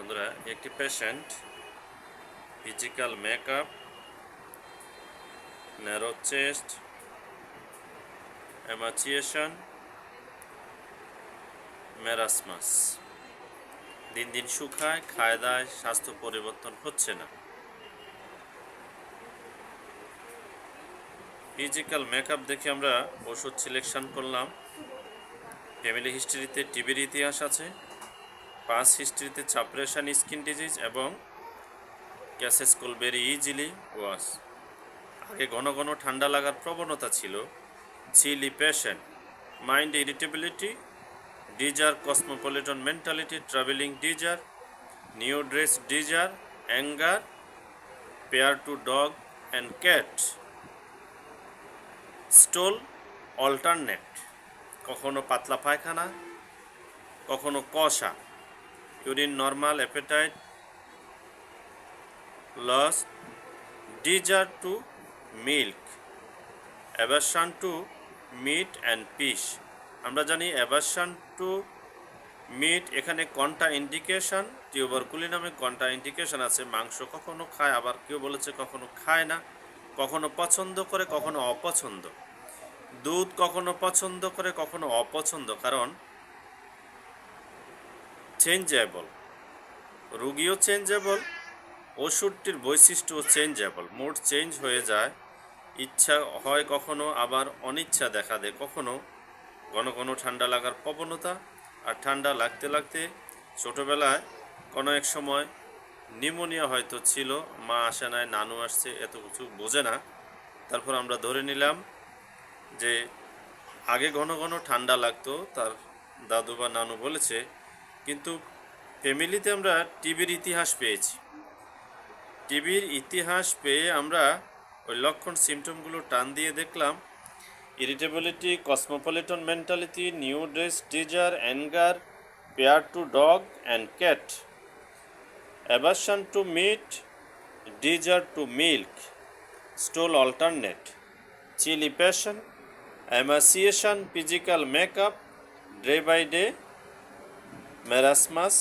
বন্ধুরা, একটি patient physical makeup, narrow chest, emaciation, marasmus দিন দিন শুকায়, খায় দায়, স্বাস্থ্য পরিবর্তন হচ্ছে না। ফিজিক্যাল মেকআপ দেখে আমরা ওষুধ সিলেকশন করলাম। ফ্যামিলি হিস্ট্রিতে টিবির ইতিহাস আছে, পাস হিস্ট্রিতে সাপ্রেশন স্কিন ডিজিজ এবং catches cold very easily wash. আগে ঘন ঘন ঠান্ডা লাগার প্রবণতা ছিল, chilly patient, mind irritability, desire, cosmopolitan mentality, travelling desire, new dress desire, anger, fear to dog and cat, stool alternate, কখনো পাতলা পায়খানা, কখনো কষা, urine normal, appetite loss, desire to milk, aversion to meat and fish. আমরা জানি aversion to meat, এখানে contraindication, টিউবারকুলিনামে contra indication আছে। মাংস কখনো খায়, আবার কেউ বলেছে কখনো খায় না, কখনো পছন্দ করে, কখনো অপছন্দ। দুধ কখনো পছন্দ করে, কখনো অপছন্দ, কারণ চেঞ্জেবল, রুগীও চেঞ্জেবল, ওষুধটির বৈশিষ্ট্যও চেঞ্জেবল, মুড চেঞ্জ হয়ে যায়, ইচ্ছা হয় কখনো, আবার অনিচ্ছা দেখা দেয়। কখনো ঘন ঘন ঠান্ডা লাগার প্রবণতা, আর ঠান্ডা লাগতে লাগতে ছোটোবেলায় কোনো এক সময় নিউমোনিয়া হয়তো ছিল, মা আসে নাই, নানু আসছে, এত কিছু বোঝে না। তারপর আমরা ধরে নিলাম যে আগে ঘন ঘন ঠান্ডা লাগতো, তার দাদু বা নানু বলেছে। কিন্তু ফ্যামিলিতে আমরা টিবির ইতিহাস পেয়েছি। টিবির ইতিহাস পেয়ে আমরা ওই লক্ষণ সিমটমগুলো টান দিয়ে দেখলাম: irritability, cosmopolitan mentality, new dress desire, anger, fear to dog and cat, aversion to meat, desire to milk, stool alternate, chilly passion, emaciation, physical makeup, day by day, marasmus,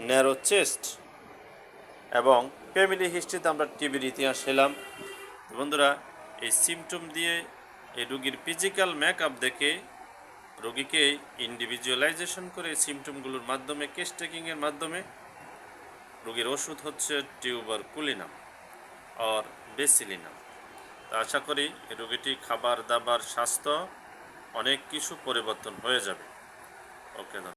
narrow chest এবং family হিস্ট্রিতে আমরা টিবির ইতিহাস এলাম। বন্ধুরা, এই symptom দিয়ে, এই রোগীর ফিজিক্যাল মেকআপ দেখে রোগীকে ইন্ডিভিজুয়ালাইজেশন করে সিমটমগুলোর মাধ্যমে, কেস টেকিংয়ের মাধ্যমে রোগীর ওষুধ হচ্ছে টিউবারকুলিনাম আর বেসিলিনাম। তা আশা করি এই রোগীটি খাবার দাবার, স্বাস্থ্য অনেক কিছু পরিবর্তন হয়ে যাবে। ওকে।